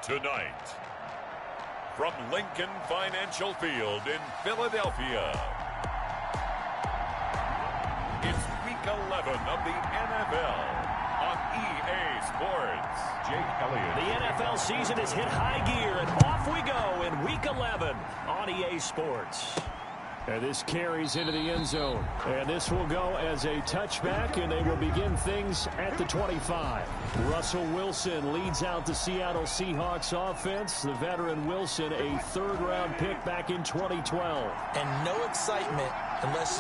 Tonight, from Lincoln Financial Field in Philadelphia, it's Week 11 of the NFL on EA Sports. Jake Elliott. The NFL season has hit high gear, and off we go in Week 11 on EA Sports. And this carries into the end zone. And this will go as a touchback, and they will begin things at the 25. Russell Wilson leads out the Seattle Seahawks offense. The veteran Wilson, a third-round pick back in 2012. And no excitement unless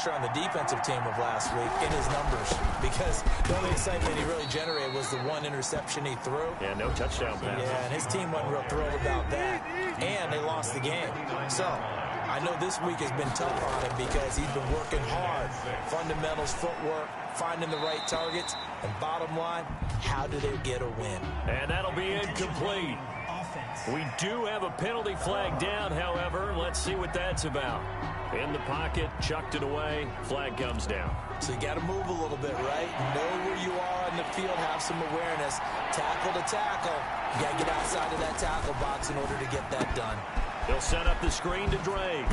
you're on the defensive team of last week in his numbers. Because the only excitement he really generated was the one interception he threw. Yeah, no touchdown pass. Yeah, and his team wasn't real thrilled about that. And they lost the game. So I know this week has been tough on him because he's been working hard. Fundamentals, footwork, finding the right targets. And bottom line, how do they get a win? And that'll be incomplete. We do have a penalty flag down, however. Let's see what that's about. In the pocket, chucked it away, flag comes down. So you got to move a little bit, right? Know where you are on the field, have some awareness. Tackle to tackle. You got to get outside of that tackle box in order to get that done. He'll set up the screen to Drake.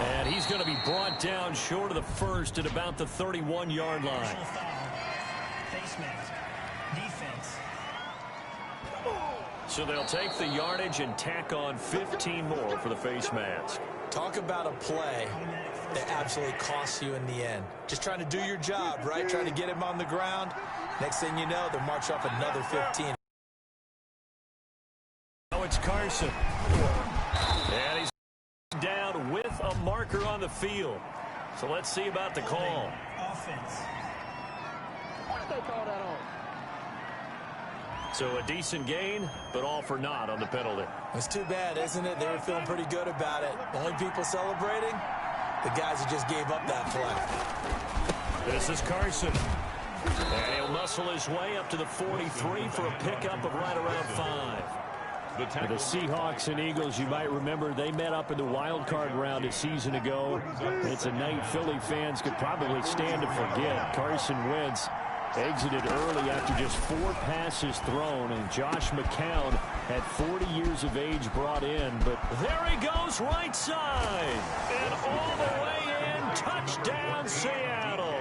And he's going to be brought down short of the first at about the 31-yard line. Face mask. Defense. So they'll take the yardage and tack on 15 more for the face mask. Talk about a play that absolutely costs you in the end. Just trying to do your job, right? Trying to get him on the ground. Next thing you know, they'll march up another 15. Now it's Carson. And he's down with a marker on the field. So let's see about the call. Offense. They call that on. So a decent gain, but all for naught on the penalty. It's too bad, isn't it? They were feeling pretty good about it. The only people celebrating, the guys who just gave up that play. This is Carson. And he'll muscle his way up to the 43 for a pickup of right around 5. The Seahawks and Eagles, you might remember, they met up in the wild card round a season ago. It's a night Philly fans could probably stand to forget. Carson Wentz exited early after just 4 passes thrown, and Josh McCown at 40 years of age brought in, but there he goes right side, and all the way in, touchdown Seattle.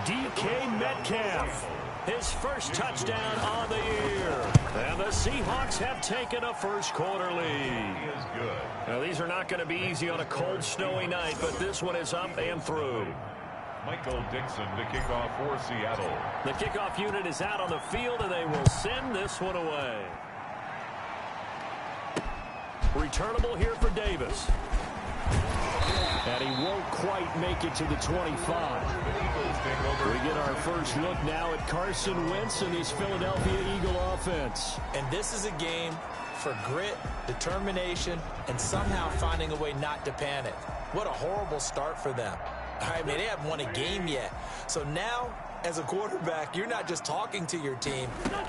DK Metcalf, his first touchdown on the year, and the Seahawks have taken a first quarter lead. Now, these are not going to be easy on a cold, snowy night, but this one is up and through. Michael Dixon to kick off for Seattle. The kickoff unit is out on the field, and they will send this one away. Returnable here for Davis. And he won't quite make it to the 25. We get our first look now at Carson Wentz and his Philadelphia Eagle offense. And this is a game for grit, determination, and somehow finding a way not to panic. What a horrible start for them. I mean, they haven't won a game yet. So now, as a quarterback, you're not just talking to your team.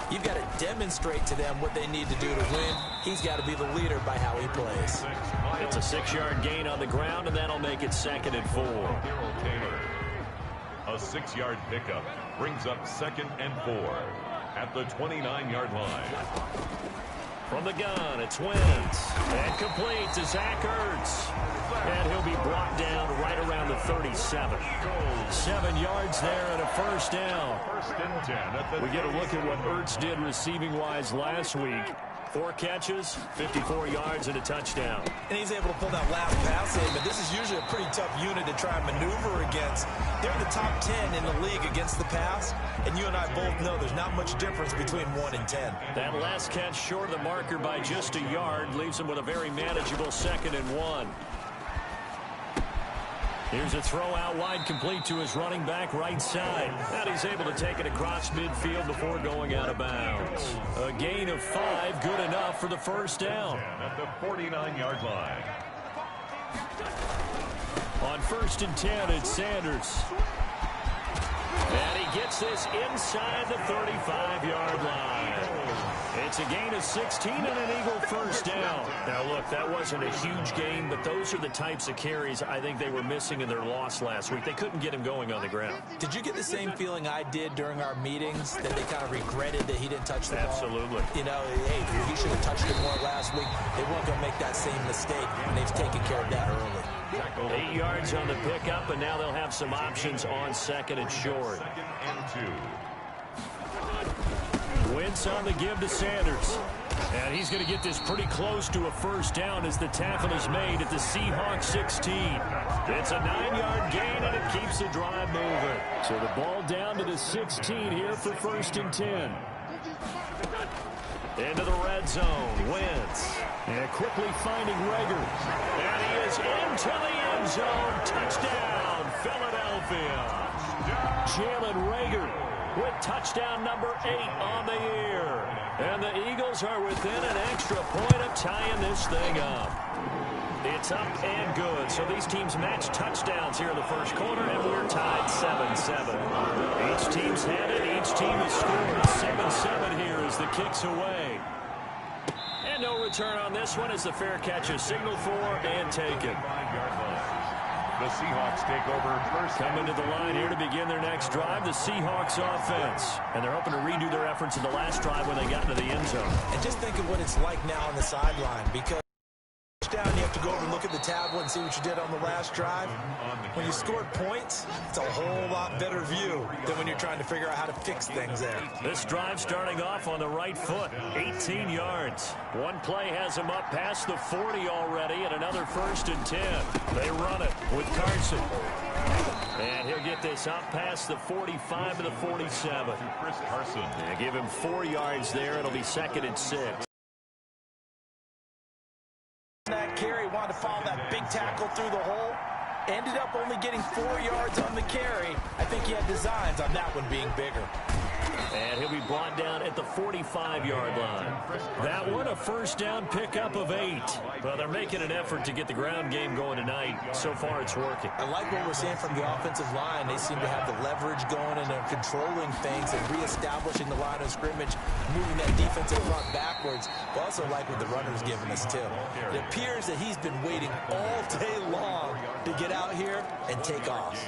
You've got to demonstrate to them what they need to do to win. He's got to be the leader by how he plays. It's a 6-yard gain on the ground, and that'll make it 2nd and 4. A 6-yard pickup brings up 2nd and 4 at the 29-yard line. From the gun, it's Wentz. And complete to Zach Ertz. And he'll be brought down right around the 37. 7 yards there and a first down. We get a look at what Ertz did receiving-wise last week. 4 catches, 54 yards, and a touchdown. And he's able to pull that last pass in, but this is usually a pretty tough unit to try and maneuver against. They're in the top 10 in the league against the pass, and you and I both know there's not much difference between 1 and 10. That last catch short of the marker by just a yard leaves him with a very manageable 2nd and 1. Here's a throw out wide, complete to his running back right side. And he's able to take it across midfield before going out of bounds. A gain of 5, good enough for the first down. At the 49-yard line. On 1st and 10, it's Sanders. And he gets this inside the 35-yard line. It's a gain of 16 and an Eagle first down. Now, look, that wasn't a huge gain, but those are the types of carries I think they were missing in their loss last week. They couldn't get him going on the ground. Did you get the same feeling I did during our meetings, that they kind of regretted that he didn't touch the ball? Absolutely. You know, hey, he should have touched it more last week. They weren't going to make that same mistake, and they've taken care of that early. 8 yards on the pickup, and now they'll have some options on second and short. Second and 2. Wentz on the give to Sanders. And he's going to get this pretty close to a first down as the tackle is made at the Seahawks 16. It's a 9-yard gain, and it keeps the drive moving. So the ball down to the 16 here for first and 10. Into the red zone, Wentz. And quickly finding Rager. And he is into the end zone. Touchdown, Philadelphia. Jalen Rager with touchdown number 8 on the year. And the Eagles are within an extra point of tying this thing up. It's up and good. So these teams match touchdowns here in the first quarter, and we're tied 7-7. Each team's had it. Each team has scored 7-7 here as the kick's away. And no return on this one as the fair catch is signaled for and taken. The Seahawks take over first. Coming to the line here to begin their next drive, the Seahawks offense. And they're hoping to redo their efforts in the last drive when they got into the end zone. And just think of what it's like now on the sideline, because down, you have to go over and look at the tablet and see what you did on the last drive. When you scored points, it's a whole lot better view than when you're trying to figure out how to fix things there. This drive starting off on the right foot, 18 yards. One play has them up past the 40 already, and another first and 10. They run it with Carson. And he'll get this up past the 45 to the 47. Chris Carson. And give him 4 yards there. It'll be second and 6. That carry, wanted to follow that big tackle through the hole. Ended up only getting 4 yards on the carry. I think he had designs on that one being bigger. And he'll be brought down at the 45-yard line. That one, a first down pickup of 8. Well, they're making an effort to get the ground game going tonight. So far, it's working. I like what we're seeing from the offensive line. They seem to have the leverage going, and they're controlling things and reestablishing the line of scrimmage, moving that defensive front backwards. But also like what the runner's giving us, too. It appears that he's been waiting all day long to get out here and take off.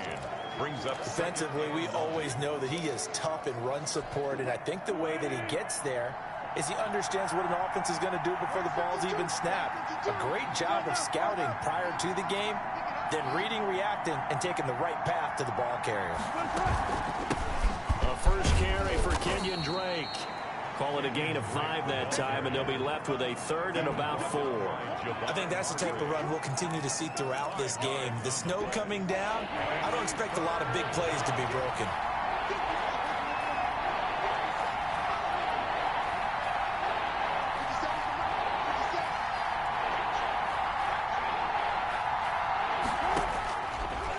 Brings up defensively, we always know that he is tough in run support, and I think the way that he gets there is he understands what an offense is going to do before the ball's even snapped. A great job of scouting prior to the game, then reading, reacting, and taking the right path to the ball carrier. A first carry for Kenyon Drake. Call it a gain of 5 that time, and they'll be left with a third and about 4. I think that's the type of run we'll continue to see throughout this game. The snow coming down, I don't expect a lot of big plays to be broken.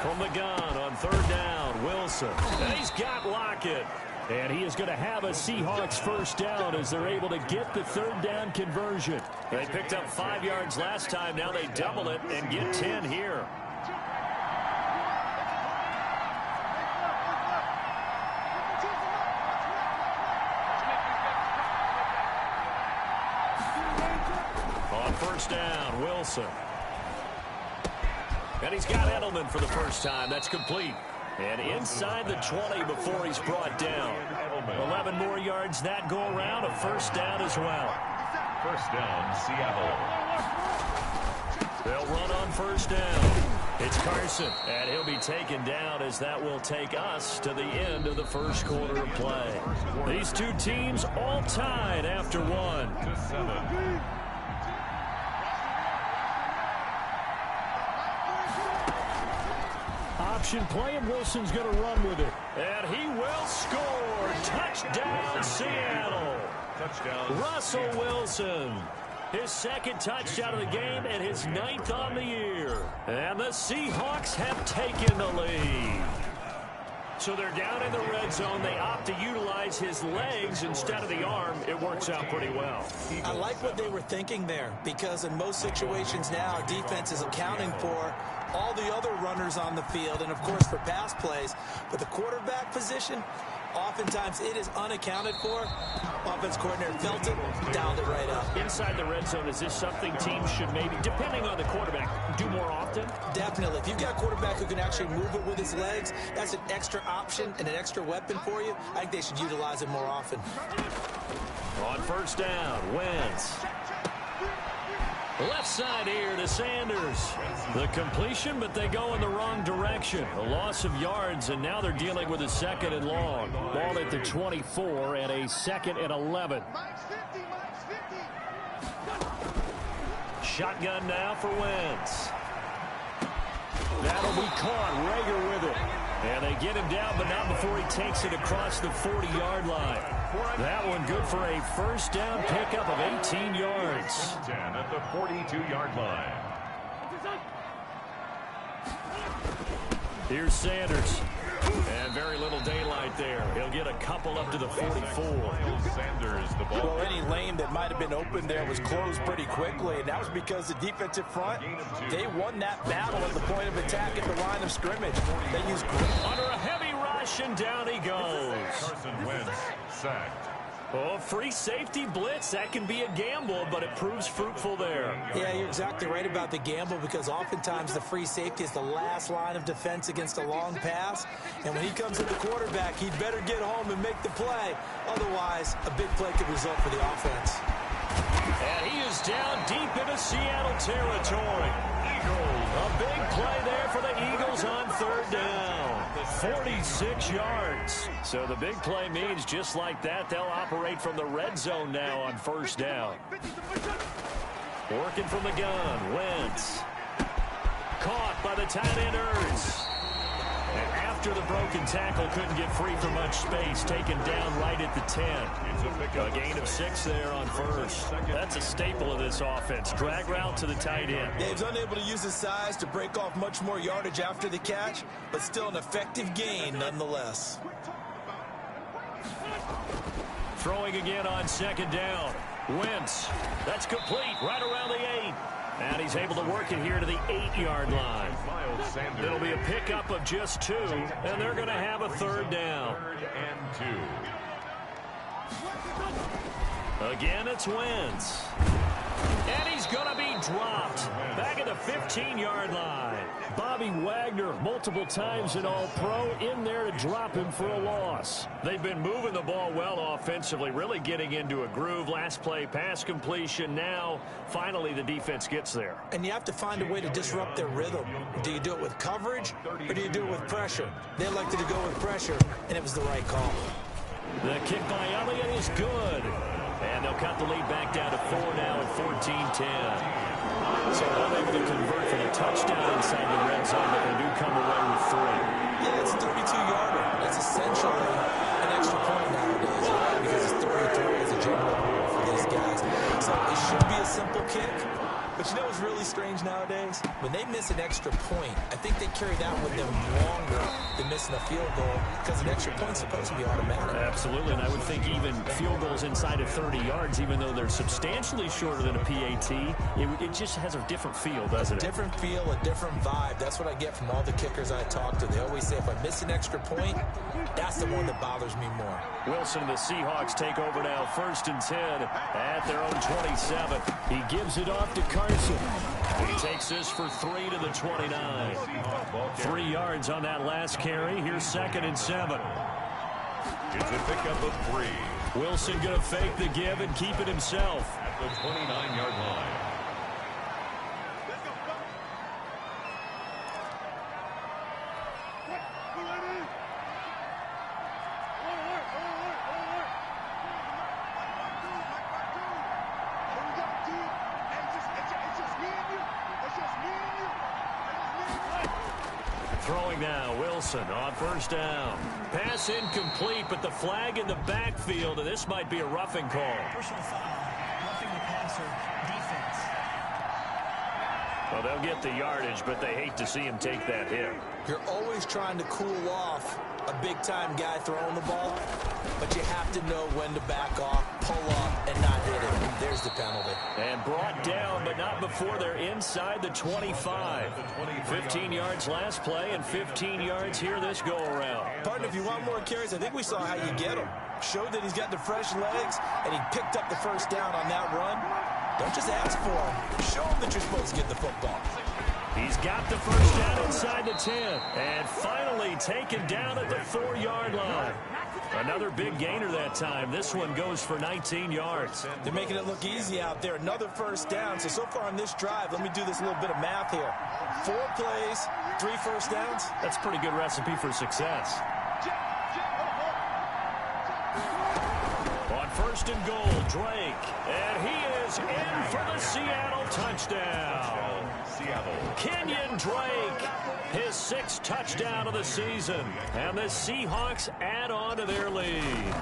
From the gun on third down, Wilson. And he's got Lockett. And he is going to have a Seahawks first down as they're able to get the third down conversion. They picked up 5 yards last time. Now they double it and get 10 here. On first down, Wilson. And he's got Edelman for the first time. That's complete. And inside the 20 before he's brought down. 11 more yards that go around. A first down as well. First down, Seattle. They'll run on first down. It's Carson. And he'll be taken down as that will take us to the end of the first quarter of play. These two teams all tied after 1. Option play, and Wilson's going to run with it. And he will score. Touchdown, Seattle. Touchdown. Russell Wilson. His second touchdown of the game and his 9th on the year. And the Seahawks have taken the lead. So they're down in the red zone. They opt to utilize his legs instead of the arm. It works out pretty well. I like what they were thinking there, because in most situations now, defense is accounting for all the other runners on the field and, of course, for pass plays. But the quarterback position, oftentimes it is unaccounted for. Offense coordinator felt it, dialed it right up. Inside the red zone, is this something teams should maybe, depending on the quarterback, do more often? Definitely. If you've got a quarterback who can actually move it with his legs, that's an extra option and an extra weapon for you. I think they should utilize it more often. On first down, Wentz. Left side here to Sanders. The completion, but they go in the wrong direction. A loss of yards, and now they're dealing with a second and long. Ball at the 24 and a second and 11. Shotgun now for Wentz. That'll be caught. Rager with it. And they get him down, but not before he takes it across the 40-yard line. That one good for a first down pickup of 18 yards. 10 at the 42-yard line. Here's Sanders. And very little daylight there. He'll get a couple up to the 44. Sanders, the ball. Well, any lane that might have been open there was closed pretty quickly, and that was because the defensive front, they won that battle at the point of attack at the line of scrimmage. They used under a heavy rush, and down he goes. Carson Wentz sacked. Oh, free safety blitz. That can be a gamble, but it proves fruitful there. Yeah, you're exactly right about the gamble, because oftentimes the free safety is the last line of defense against a long pass. And when he comes at the quarterback, he'd better get home and make the play. Otherwise, a big play could result for the offense. And he is down deep into Seattle territory. A big play there for the Eagles on third down. 46 yards. So the big play means just like that, they'll operate from the red zone now on first down. Working from the gun, Wentz. Caught by the tight end Ertz. And after the broken tackle, couldn't get free from much space, taken down right at the 10. A gain of 6 there on first. That's a staple of this offense. Drag route to the tight end. Yeah, he's unable to use his size to break off much more yardage after the catch, but still an effective gain nonetheless. Throwing again on second down. Wentz. That's complete right around the 8. And he's able to work it here to the 8-yard line. It'll be a pickup of just 2, and they're going to have a third down. 3rd and 2. Again, it's Wentz. And he's going to be dropped back at the 15-yard line. Bobby Wagner, multiple times an All-Pro, in there to drop him for a loss. They've been moving the ball well offensively, really getting into a groove. Last play, pass completion. Now, finally, the defense gets there. And you have to find a way to disrupt their rhythm. Do you do it with coverage, or do you do it with pressure? They elected to go with pressure, and it was the right call. The kick by Elliott is good. And they'll cut the lead back down to 4 now at 14-10. So unable to convert for the touchdown inside the red zone, but they do come away with 3. Yeah, it's a 32-yarder. That's essentially an extra point nowadays, right? Because it's 33 as a general rule for these guys. So it should be a simple kick. But you know what's really strange nowadays? When they miss an extra point, I think they carry that with them longer than missing a field goal, because an extra point's supposed to be automatic. Absolutely, and I would think even field goals inside of 30 yards, even though they're substantially shorter than a PAT, it just has a different feel, doesn't it? A different feel, a different vibe. That's what I get from all the kickers I talk to. They always say if I miss an extra point, that's the one that bothers me more. Wilson and the Seahawks take over now, 1st and 10 at their own 27. He gives it off to Carson. He takes this for 3 to the 29. 3 yards on that last carry. Here's 2nd and 7. It's a pickup of 3. Wilson going to fake the give and keep it himself. At the 29-yard line. Throwing now, Wilson on first down. Pass incomplete, but the flag in the backfield, and this might be a roughing call. Personal foul, roughing the passer, defense. Well, they'll get the yardage, but they hate to see him take that hit. You're always trying to cool off a big-time guy throwing the ball, but you have to know when to back off, pull up, and not hit it. There's the penalty. And brought down, but not before they're inside the 25. 15 yards last play and 15 yards here this go-around. Partner, if you want more carries, I think we saw how you get him. Showed that he's got the fresh legs, and he picked up the first down on that run. Don't just ask for him. Show him that you're supposed to get the football. He's got the first down inside the 10. And finally taken down at the 4-yard line. Another big gainer that time. This one goes for 19 yards. They're making it look easy out there. Another first down. So far on this drive, let me do this little bit of math here. 4 plays, 3 first downs. That's a pretty good recipe for success. On first and goal, Drake. And he is in for the Seattle touchdown. Kenyon Drake, his 6th touchdown of the season. And the Seahawks add on to their lead.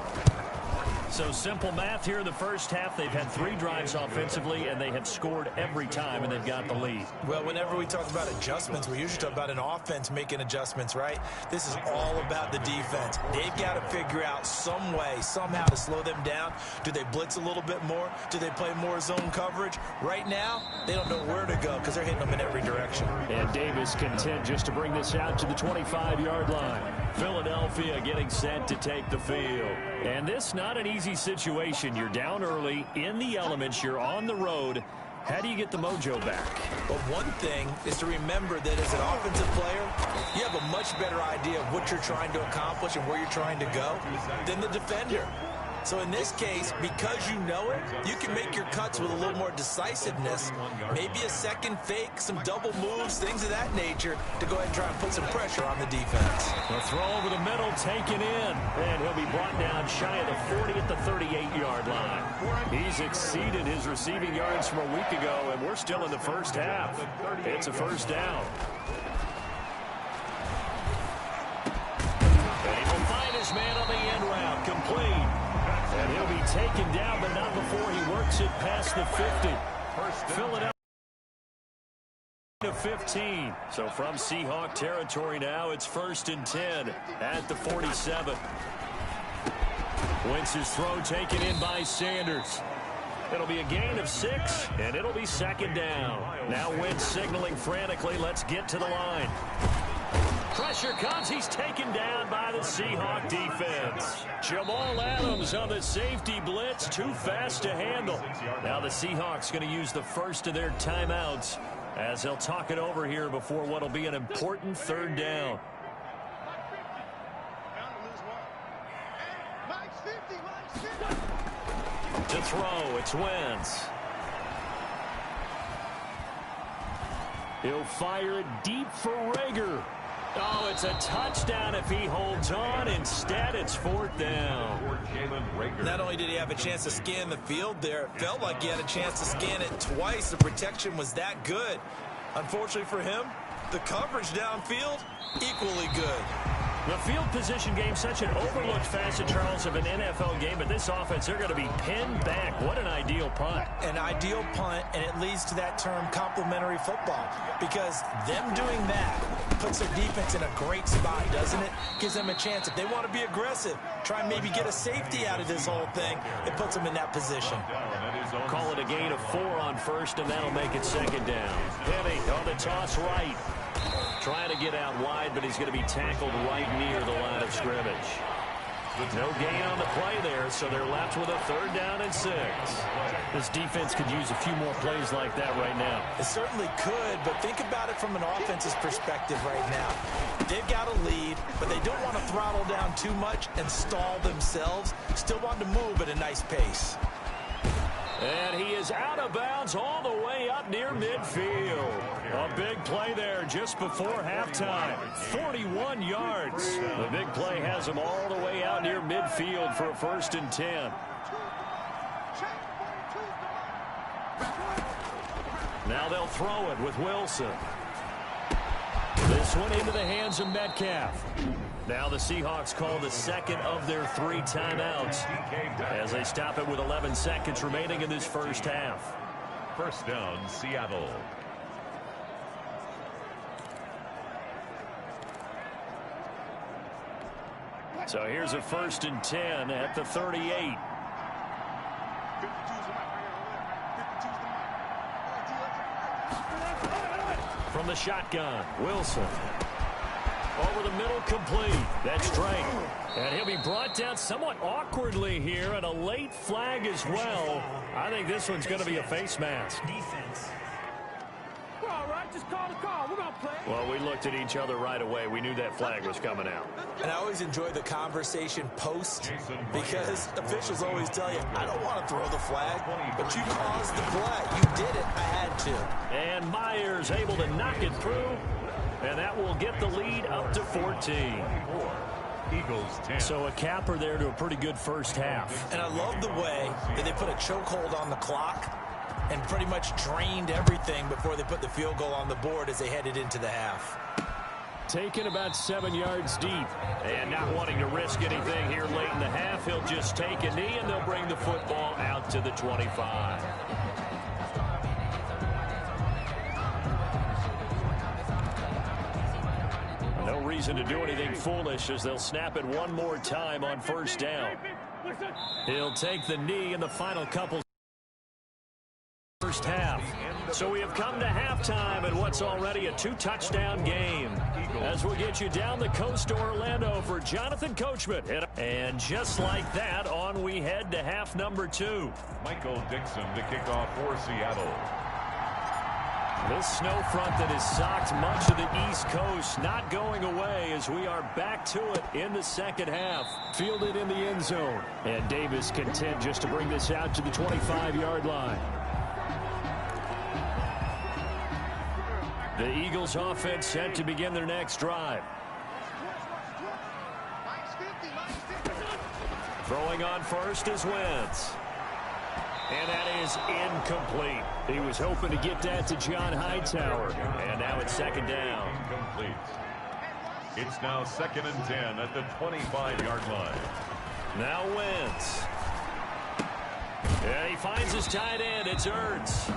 So simple math here in the first half. They've had 3 drives offensively, and they have scored every time, and they've got the lead. Well, whenever we talk about adjustments, we usually talk about an offense making adjustments, right? This is all about the defense. They've got to figure out some way, somehow to slow them down. Do they blitz a little bit more? Do they play more zone coverage? Right now, they don't know where to go because they're hitting them in every direction. And Davis content just to bring this out to the 25-yard line. Philadelphia getting set to take the field. And this not an easy situation. You're down early, in the elements, you're on the road. How do you get the mojo back? Well, one thing is to remember that as an offensive player, you have a much better idea of what you're trying to accomplish and where you're trying to go than the defender. So in this case, because you know it, you can make your cuts with a little more decisiveness, maybe a second fake, some double moves, things of that nature to go ahead and try and put some pressure on the defense. The throw over the middle taken in, and he'll be brought down shy of the 40 at the 38-yard line. He's exceeded his receiving yards from a week ago, and we're still in the first half. It's a first down. And he will find his man on the end route, complete. And he'll be taken down, but not before he works it past the 50. Philadelphia to 15. So from Seahawk territory now, it's 1st and 10 at the 47. Wentz's throw taken in by Sanders. It'll be a gain of 6, and it'll be 2nd down. Now Wentz signaling frantically, let's get to the line. Pressure comes. He's taken down by the Seahawk defense. Jamal Adams on the safety blitz. Too fast to handle. Now the Seahawks going to use the first of their timeouts as they'll talk it over here before what will be an important 3rd down. To throw, it's Wentz. He'll fire it deep for Rager. Oh, it's a touchdown if he holds on. Instead, it's 4th down. Not only did he have a chance to scan the field there, it felt like he had a chance to scan it twice. The protection was that good. Unfortunately for him, the coverage downfield, equally good. The field position game, such an overlooked facet, Charles, of an NFL game, but this offense, they're going to be pinned back. What an ideal punt. An ideal punt, and it leads to that term complementary football, because them doing that puts their defense in a great spot, doesn't it? Gives them a chance. If they want to be aggressive, try and maybe get a safety out of this whole thing, it puts them in that position. Call it a gain of 4 on 1st, and that'll make it 2nd down. Penny on the toss right. Trying to get out wide, but he's going to be tackled right near the line of scrimmage. No gain on the play there, so they're left with a 3rd down and 6. This defense could use a few more plays like that right now. It certainly could, but think about it from an offense's perspective right now. They've got a lead, but they don't want to throttle down too much and stall themselves. Still want to move at a nice pace. And he is out of bounds all the way up near midfield. A big play there just before halftime. 41 yards. The big play has him all the way out near midfield for a 1st and 10. Now they'll throw it with Wilson. This one into the hands of Metcalf. Now the Seahawks call the 2nd of their 3 timeouts as they stop it with 11 seconds remaining in this first half. 1st down, Seattle. So here's a 1st and 10 at the 38. From the shotgun, Wilson. Over the middle, complete. That's straight. And he'll be brought down somewhat awkwardly here, and a late flag as well. I think this one's going to be a face mask. Defense. We're all right. Just call the call. We're going to play. Well, we looked at each other right away. We knew that flag was coming out. And I always enjoy the conversation post because officials always tell you, I don't want to throw the flag, but you caused the play. You did it. I had to. And Myers able to knock it through. And that will get the lead up to 14. Eagles 10. So a capper there to a pretty good first half. And I love the way that they put a chokehold on the clock and pretty much drained everything before they put the field goal on the board as they headed into the half. Taken about 7 yards deep. And not wanting to risk anything here late in the half, he'll just take a knee and they'll bring the football out to the 25. No reason to do anything foolish as they'll snap it one more time on 1st down. He'll take the knee in the final couple first half. So we have come to halftime in what's already a 2-touchdown game. As we'll get you down the coast to Orlando for Jonathan Coachman. And just like that, on we head to half number 2. Michael Dixon to kick off for Seattle. This snow front that has socked much of the East Coast not going away as we are back to it in the second half. Fielded in the end zone. And Davis content just to bring this out to the 25-yard line. The Eagles offense set to begin their next drive. Throwing on first is Wentz. And that is incomplete. He was hoping to get that to John Hightower. And now it's 2nd down. Incomplete. It's now 2nd and 10 at the 25-yard line. Now Wentz. And he finds his tight end. It's Ertz.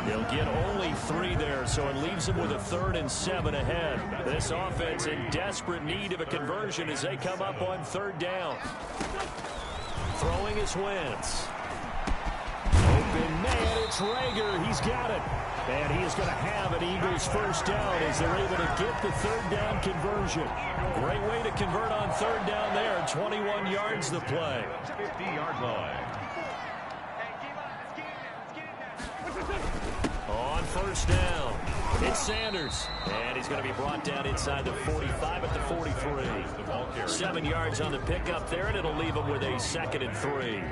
He'll get only 3 there, so it leaves him with a 3rd and 7 ahead. This offense in desperate need of a conversion as they come up on 3rd down. Throwing is Wentz. Open man, it's Rager. He's got it. And he is going to have an Eagles first down as they're able to get the 3rd down conversion. Great way to convert on 3rd down there. 21 yards the play. 50-yard line. On 1st down, it's Sanders. And he's going to be brought down inside the 45 at the 43. 7 yards on the pickup there, and it'll leave him with a 2nd and 3.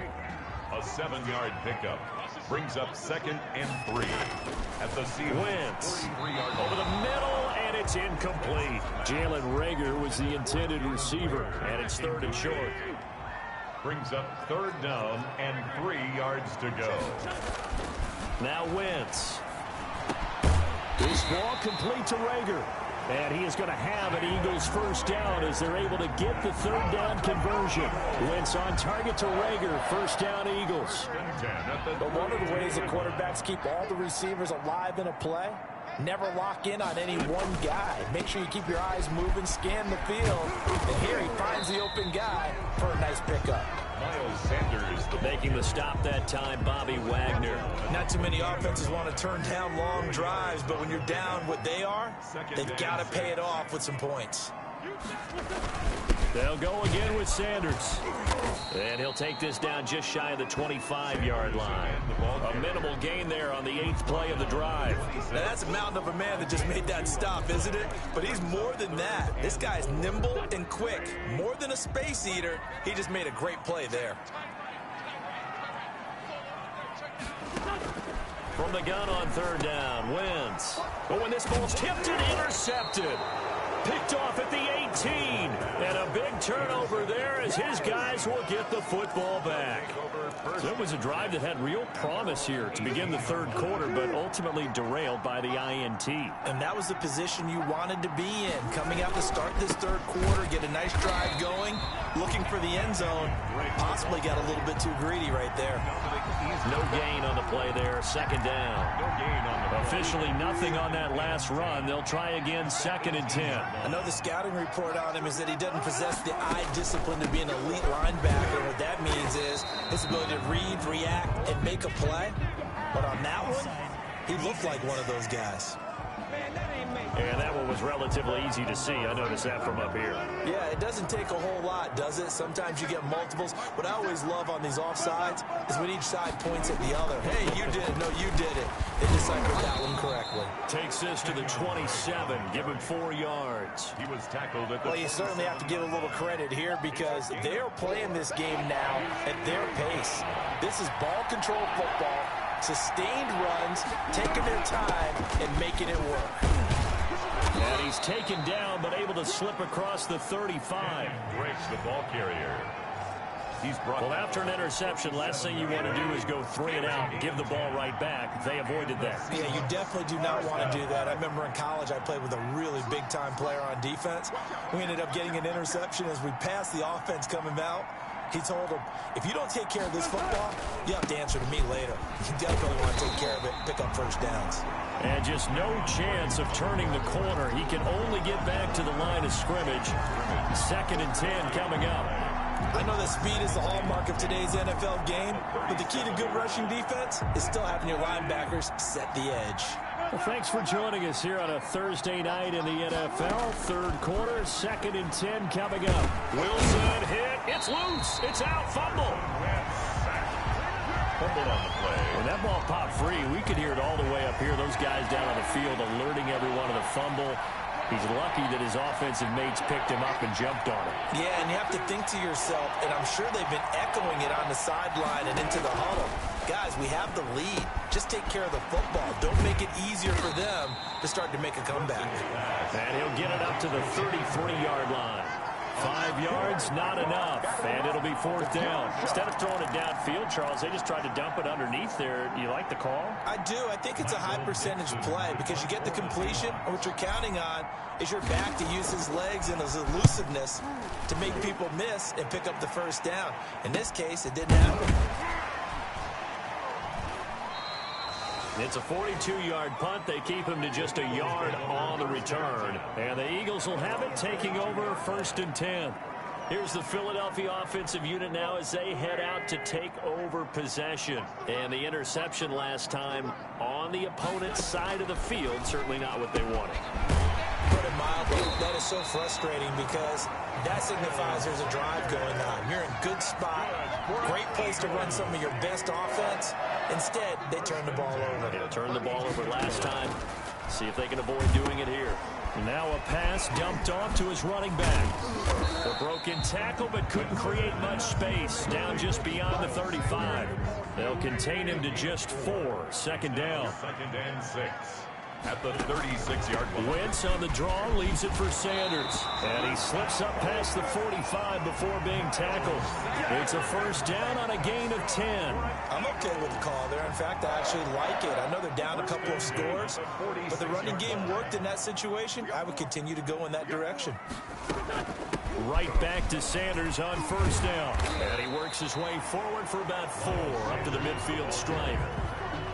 A 7-yard pickup brings up 2nd and 3 at the Seahawks. Wentz over the middle, and it's incomplete. Jalen Rager was the intended receiver, and it's 3rd and short. Brings up 3rd down and 3 yards to go. Now Wentz. This ball complete to Rager. And he is going to have an Eagles first down as they're able to get the 3rd down conversion. Wentz on target to Rager. 1st down Eagles. But one of the ways that quarterbacks keep all the receivers alive in a play, never lock in on any one guy. Make sure you keep your eyes moving, scan the field. And here he finds the open guy for a nice pickup. Miles Sanders making the stop that time, Bobby Wagner. Not too many offenses want to turn down long drives, but when you're down what they are, they've got to pay it off with some points. They'll go again with Sanders. And he'll take this down just shy of the 25-yard line. A minimal gain there on the 8th play of the drive. Now that's a mountain of a man that just made that stop, isn't it? But he's more than that. This guy's nimble and quick. More than a space eater. He just made a great play there. From the gun on 3rd down, Wentz. But when this ball's tipped and intercepted. Picked off at the 18. And a big turnover there as his guys will get the football back. So it was a drive that had real promise here to begin the 3rd quarter, but ultimately derailed by the INT. guarantee. And that was the position you wanted to be in. Coming out to start this third quarter, get a nice drive going, looking for the end zone. Possibly got a little bit too greedy right there. No gain on the play there. Second down. Officially nothing on that last run. They'll try again, 2nd and 10. I know the scouting report on him is that he doesn't possess the eye discipline to be an elite linebacker. What that means is his ability to read, react, and make a play. But on that one, he looked like one of those guys. And that one was relatively easy to see. I noticed that from up here. Yeah, it doesn't take a whole lot, does it? Sometimes you get multiples. What I always love on these offsides is when each side points at the other. Hey, you did it. No, you did it. They deciphered that one correctly. Takes this to the 27. Give him 4 yards. He was tackled at the... Well, you certainly have to give a little credit here because they are playing this game now at their pace. This is ball control football, sustained runs, taking their time, and making it work. And he's taken down, but able to slip across the 35. Breaks the ball carrier. He's brought well, after an interception, last thing you want to do is go 3 and out and give the ball right back. They avoided that. Yeah, you definitely do not want to do that. I remember in college I played with a really big-time player on defense. We ended up getting an interception as we passed the offense coming out. He told him, if you don't take care of this football, you have to answer to me later. You definitely want to take care of it, pick up first downs. And just no chance of turning the corner. He can only get back to the line of scrimmage. 2nd and 10 coming up. I know that speed is the hallmark of today's NFL game, but the key to good rushing defense is still having your linebackers set the edge. Well, thanks for joining us here on a Thursday night in the NFL. Third quarter, 2nd and 10 coming up. Wilson hit. It's loose. It's out. Fumble. fumbled on the play. When that ball popped free, we could hear it all the way up here. Those guys down on the field alerting everyone of the fumble. He's lucky that his offensive mates picked him up and jumped on him. Yeah, and you have to think to yourself, and I'm sure they've been echoing it on the sideline and into the huddle. Guys, we have the lead. Just take care of the football. Don't make it easier for them to start to make a comeback. And he'll get it up to the 33-yard line. 5 yards, not enough, and it'll be fourth down. Instead of throwing it downfield, Charles, they just tried to dump it underneath there. Do you like the call? I do. I think it's a high-percentage play because you get the completion, and what you're counting on is your back to use his legs and his elusiveness to make people miss and pick up the first down. In this case, it didn't happen. It's a 42-yard punt. They keep him to just a yard on the return. And the Eagles will have it, taking over 1st and 10. Here's the Philadelphia offensive unit now as they head out to take over possession. And the interception last time on the opponent's side of the field, certainly not what they wanted. Put it mildly, that is so frustrating because that signifies there's a drive going on. You're in good spot, great place to run some of your best offense. Instead, they turn the ball over. Yeah, turned the ball over last time. See if they can avoid doing it here. Now a pass dumped off to his running back. A broken tackle, but couldn't create much space. Down just beyond the 35. They'll contain him to just 4. Second down. 2nd and 6. At the 36-yard line. Wentz on the draw, leaves it for Sanders. And he slips up past the 45 before being tackled. It's a first down on a gain of 10. I'm okay with the call there. In fact, I actually like it. I know they're down a couple of scores, but the running game worked in that situation. I would continue to go in that direction. Right back to Sanders on first down. And he works his way forward for about 4 up to the midfield stripe.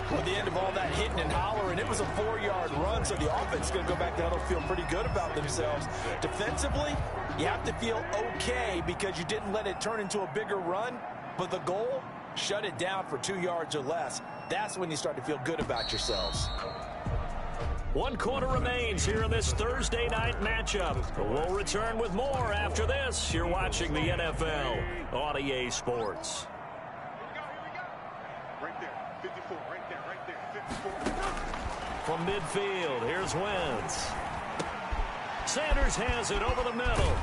At the end of all that hitting and hollering, it was a 4-yard run, so the offense is going to go back to huddle, feel pretty good about themselves. Defensively, you have to feel okay because you didn't let it turn into a bigger run, but the goal, shut it down for 2 yards or less. That's when you start to feel good about yourselves. 1 quarter remains here in this Thursday night matchup. We'll return with more after this. You're watching the NFL on EA Sports. From midfield, here's Wentz. Sanders has it over the middle.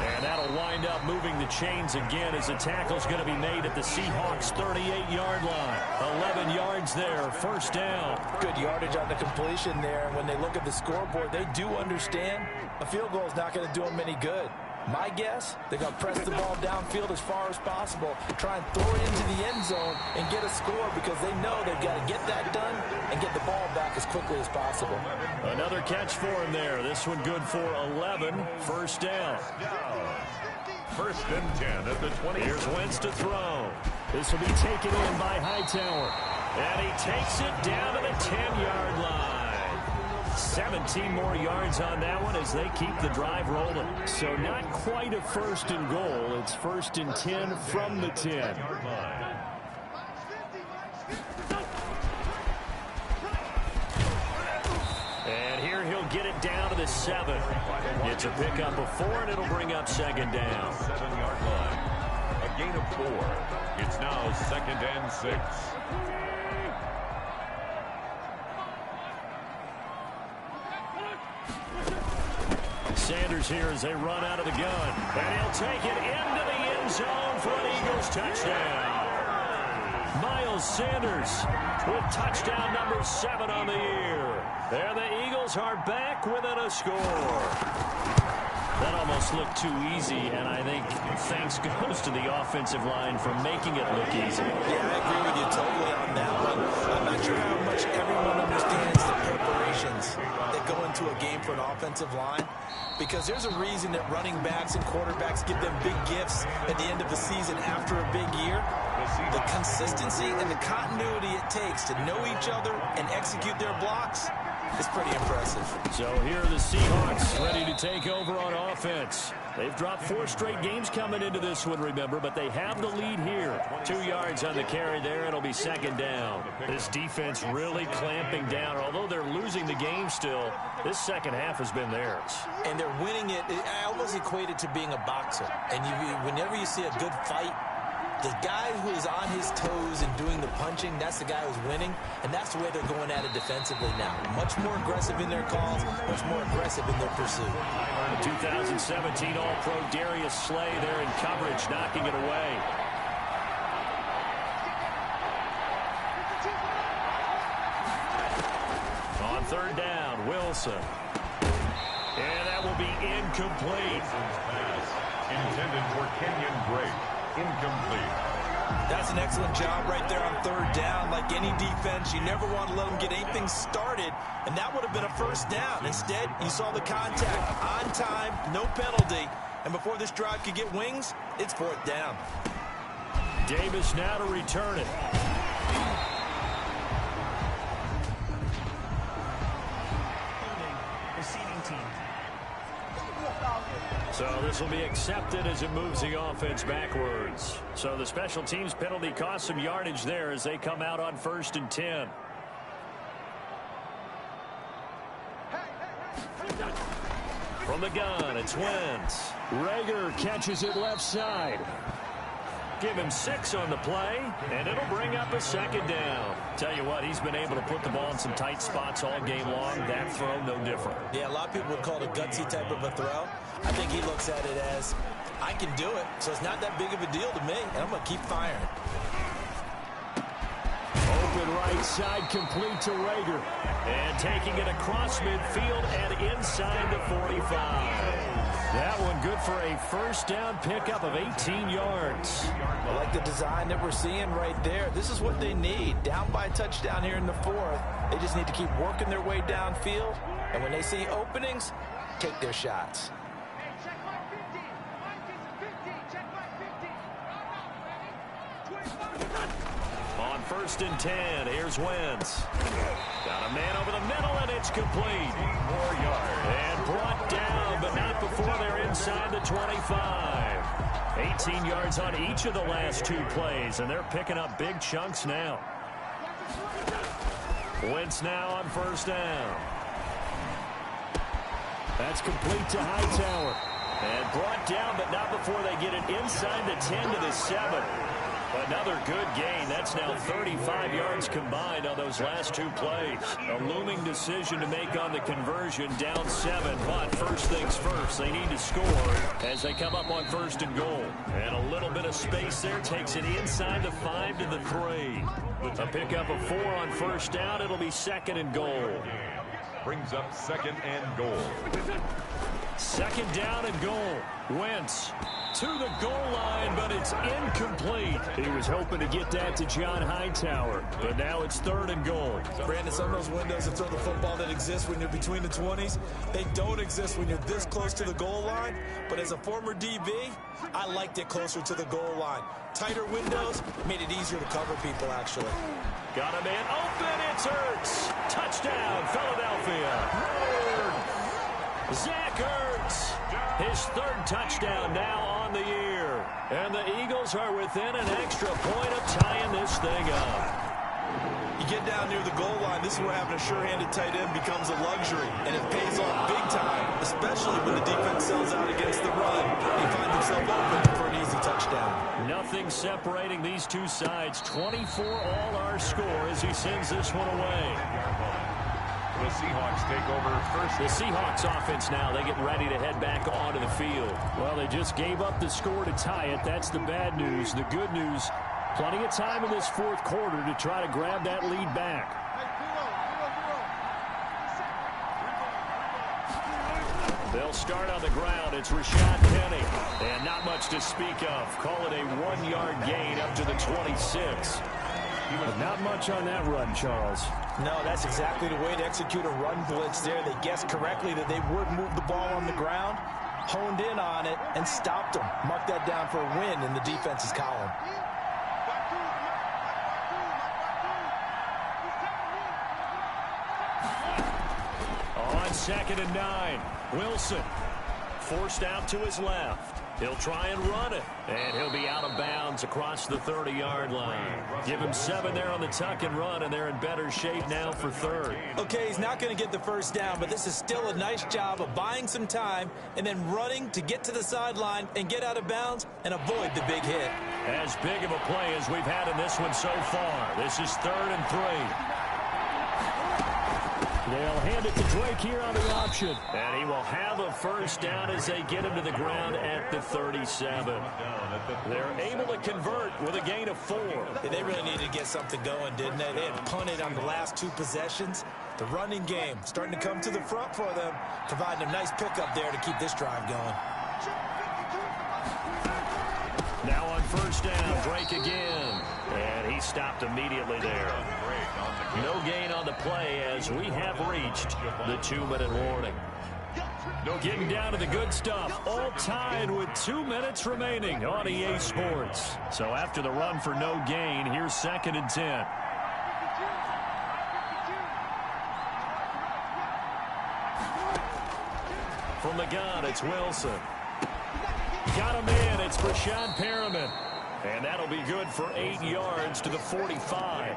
And that'll wind up moving the chains again as the tackle's going to be made at the Seahawks' 38-yard line. 11 yards there, first down. Good yardage on the completion there. When they look at the scoreboard, they do understand a field goal is not going to do them any good. My guess, they're going to press the ball downfield as far as possible, try and throw it into the end zone and get a score because they know they've got to get that done and get the ball back as quickly as possible. Another catch for him there. This one good for 11. First down. First and 10 at the 20. Here's Wentz to throw. This will be taken in by Hightower. And he takes it down to the 10-yard line. 17 more yards on that one as they keep the drive rolling. So not quite a first and goal. It's first and 10 from the 10. And here he'll get it down to the 7. It's a pickup of 4, and it'll bring up second down. 7-yard line. A gain of 4. It's now second and 6. Sanders here as they run out of the gun. And he'll take it into the end zone for an Eagles touchdown. Miles Sanders with touchdown number 7 on the year. There the Eagles are back within a score. That almost looked too easy, and I think thanks goes to the offensive line for making it look easy. Yeah, I agree with you totally on that one. I'm not sure how much everyone understands the preparations that go into a game for an offensive line, because there's a reason that running backs and quarterbacks give them big gifts at the end of the season after a big year. The consistency and the continuity it takes to know each other and execute their blocks is pretty impressive. So here are the Seahawks ready to take over on offense. They've dropped 4 straight games coming into this one, remember, but they have the lead here. 2 yards on the carry there. It'll be second down. This defense really clamping down. Although they're losing the game still, this second half has been theirs. And they're winning it. I almost equate it to being a boxer. And whenever you see a good fight, the guy who is on his toes and doing the punching, that's the guy who's winning. And that's the way they're going at it defensively now. Much more aggressive in their calls, much more aggressive in their pursuit. The 2017 All-Pro Darius Slay there in coverage, knocking it away. On third down, Wilson. And that will be incomplete. Intended for Kenyon Drake. Incomplete. That's an excellent job right there on third down. Like any defense, you never want to let them get anything started, and that would have been a first down. Instead, you saw the contact on time, no penalty, and before this drive could get wings, it's fourth down. Davis now to return it. Receiving team. So this will be accepted as it moves the offense backwards. So the special teams penalty cost some yardage there as they come out on first and 10. From the gun, it's Wentz. Rager catches it left side. Give him 6 on the play, and it'll bring up a second down. Tell you what, he's been able to put the ball in some tight spots all game long. That throw, no different. Yeah, a lot of people would call it a gutsy type of a throw. I think he looks at it as, I can do it, so it's not that big of a deal to me, and I'm going to keep firing. Open right side, complete to Rager. And taking it across midfield and inside the 45. That one good for a first down pickup of 18 yards. I like the design that we're seeing right there. This is what they need. Down by a touchdown here in the 4th. They just need to keep working their way downfield. And when they see openings, take their shots. On first and 10, here's Wentz. Got a man over the middle, and it's complete. 4 yards. And brought down, but not before they're inside the 25. 18 yards on each of the last 2 plays, and they're picking up big chunks now. Wentz now on first down. That's complete to Hightower. And brought down, but not before they get it inside the 10 to the 7. Another good gain. That's now 35 yards combined on those last 2 plays. A looming decision to make on the conversion, down 7. But first things first, they need to score as they come up on first and goal. And a little bit of space there takes it inside the 5 to the 3. A pickup of 4 on first down. It'll be second and goal. brings up 2nd and goal. 2nd down and goal. Wentz to the goal line, but it's incomplete. He was hoping to get that to John Hightower, but now it's 3rd and goal. Brandon, some of those windows to throw the football that exist when you're between the 20s, they don't exist when you're this close to the goal line. But as a former DB, I liked it closer to the goal line. Tighter windows made it easier to cover people, actually. Got a man open. It's Ertz. Touchdown, Philadelphia. Zach Ertz, his 3rd touchdown now on the year. And the Eagles are within an extra point of tying this thing up. You get down near the goal line, this is where having a sure-handed tight end becomes a luxury, and it pays off big time, especially when the defense sells out against the run. He finds himself open for an easy touchdown. Nothing separating these two sides. 24 all our score as he sends this one away. The Seahawks take over first. The Seahawks offense now, they get ready to head back onto the field. Well, they just gave up the score to tie it. That's the bad news. The good news, plenty of time in this 4th quarter to try to grab that lead back. They'll start on the ground. It's Rashad Penny. And not much to speak of. Call it a 1-yard gain up to the 26. Not much on that run, Charles. No, that's exactly the way to execute a run blitz there. They guessed correctly that they would move the ball on the ground, honed in on it, and stopped them. Mark that down for a win in the defense's column. On 2nd and 9, Wilson forced out to his left. He'll try and run it, and he'll be out of bounds across the 30-yard line. Give him 7 there on the tuck and run, and they're in better shape now for 3rd. Okay, he's not going to get the 1st down, but this is still a nice job of buying some time and then running to get to the sideline and get out of bounds and avoid the big hit. As big of a play as we've had in this one so far. This is 3rd and 3. They'll hand it to Drake here on the option. And he will have a 1st down as they get him to the ground at the 37. They're able to convert with a gain of 4. Yeah, they really needed to get something going, didn't they? They had punted on the last 2 possessions. The running game starting to come to the front for them, providing a nice pickup there to keep this drive going. Now on 1st down, Drake again. And he stopped immediately there. No gain on the play as we have reached the 2-minute warning. Getting down to the good stuff, all tied with 2 minutes remaining on EA Sports. So after the run for no gain, here's 2nd and 10. From the gun, it's Wilson. Got him in, it's Brashad Perriman. And that'll be good for 8 yards to the 45.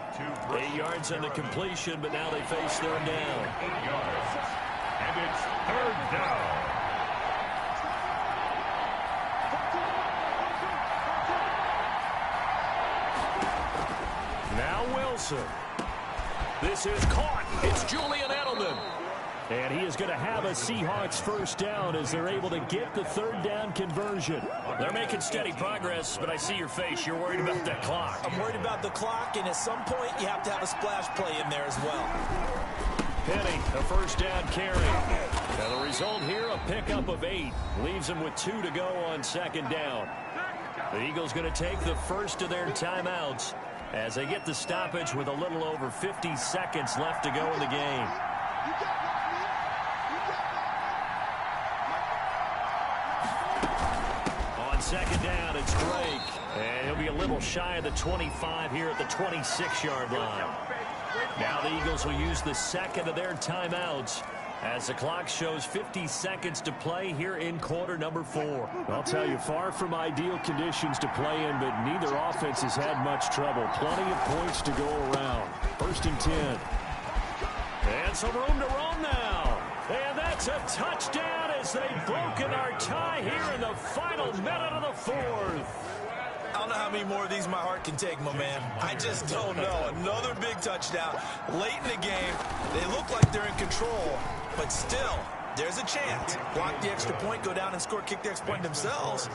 8 yards on the completion, but now they face 3rd down. 8 yards. And it's 3rd down. Now Wilson. This is caught. It's Julian Edelman. And he is going to have a Seahawks 1st down as they're able to get the 3rd down conversion. They're making steady progress, but I see your face. You're worried about that clock. I'm worried about the clock, and at some point you have to have a splash play in there as well. Penny, a 1st down carry. Now the result here, a pickup of 8. Leaves them with 2 to go on 2nd down. The Eagles going to take the first of their timeouts as they get the stoppage with a little over 50 seconds left to go in the game. On 2nd down, it's Drake. And he'll be a little shy of the 25 here at the 26-yard line. Now the Eagles will use the 2nd of their timeouts as the clock shows 50 seconds to play here in quarter number 4. I'll tell you, far from ideal conditions to play in, but neither offense has had much trouble. Plenty of points to go around. 1st and 10. And some room to roam now. And that's a touchdown as they've broken our tie here in the final minute of the 4th. I don't know how many more of these my heart can take, my man. I just don't know. Another big touchdown late in the game. They look like they're in control, but still, There's a chance. Block the extra point, go down and score, kick the extra point themselves.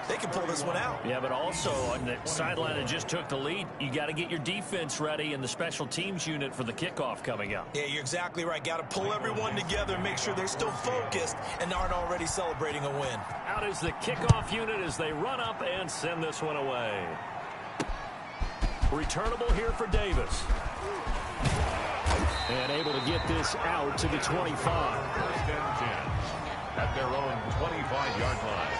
They can pull this one out. Yeah, but also on the sideline that just took the lead, you got to get your defense ready and the special teams unit for the kickoff coming up. Yeah, you're exactly right. Got to pull everyone together and make sure they're still focused and aren't already celebrating a win. Out is the kickoff unit as they run up and send this one away. Returnable here for Davis. And able to get this out to the 25. First and 10 at their own 25-yard line.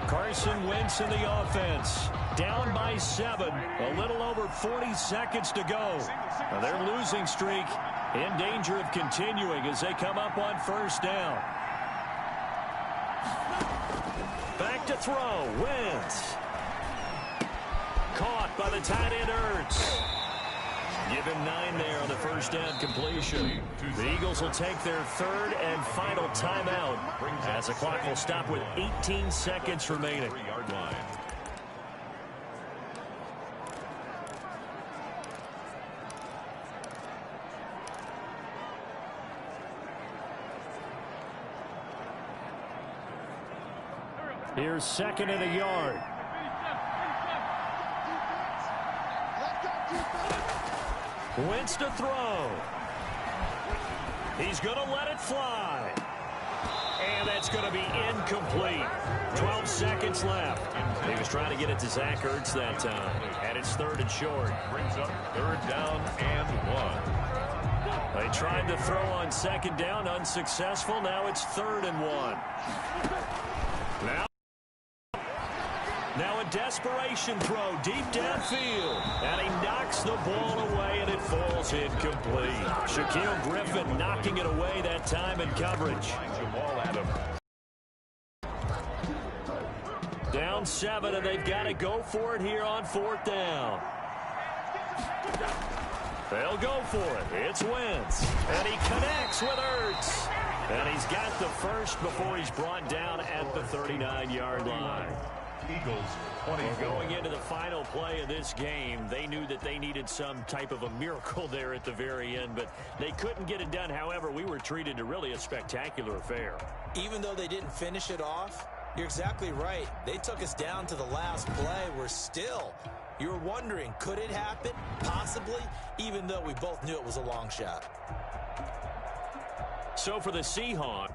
Carson Wentz in the offense. Down by 7. A little over 40 seconds to go. Now their losing streak in danger of continuing as they come up on first down. Back to throw. Wentz. Caught by the tight end Ertz. Give him 9 there on the first down completion. The Eagles will take their third and final timeout as the clock will stop with 18 seconds remaining. 3-yard line. Here's second and a yard. Wentz to throw. He's going to let it fly. And that's going to be incomplete. 12 seconds left. He was trying to get it to Zach Ertz that time. And it's third and short. Brings up third down and 1. They tried to throw on second down, unsuccessful. Now it's third and 1. Now a desperation throw deep downfield. And he knocks the ball away, and it falls incomplete. Shaquille Griffin knocking it away that time in coverage. Down 7, and they've got to go for it here on fourth down. They'll go for it. It's Wentz. And he connects with Ertz. And he's got the first before he's brought down at the 39-yard line. Eagles 24. Going into the final play of this game, they knew that they needed some type of a miracle there at the very end, but they couldn't get it done. However, we were treated to really a spectacular affair. Even though they didn't finish it off, you're exactly right. They took us down to the last play. We're still, you're wondering, could it happen? Possibly, even though we both knew it was a long shot. So for the Seahawks,